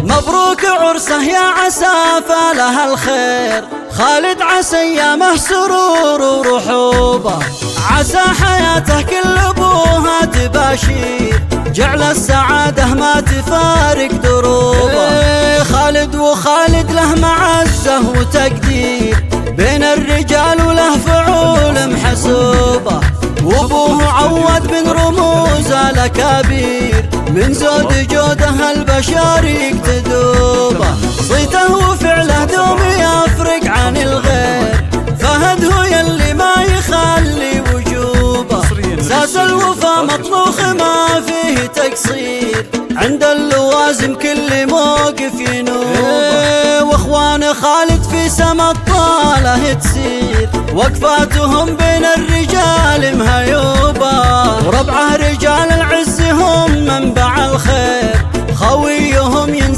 مبروك عرسه يا عسى فالها الخير، خالد عسى ايامه سرور ورحوبه، عسى حياته كل ابوها تباشير، جعل السعاده ما تفارق دروبه. خالد وخالد له معزه وتقدير، بين الرجال وله فعول محسوبه، وابوه عود بن رموز الاكابير، من زود جوده البشر يقتدوبه، صيته وفعله دوم يفرق عن الغير، فهد هو يلي ما يخلي وجوبه، ساس الوفا مطبوخ ما فيه تقصير، عند اللوازم كل موقف ينوبه، واخوان خالد في سما الطاله تسير، وقفاتهم بين الرجال مهيوبه، وربعه رجال العز هم منبع الخير، خويهم ينسى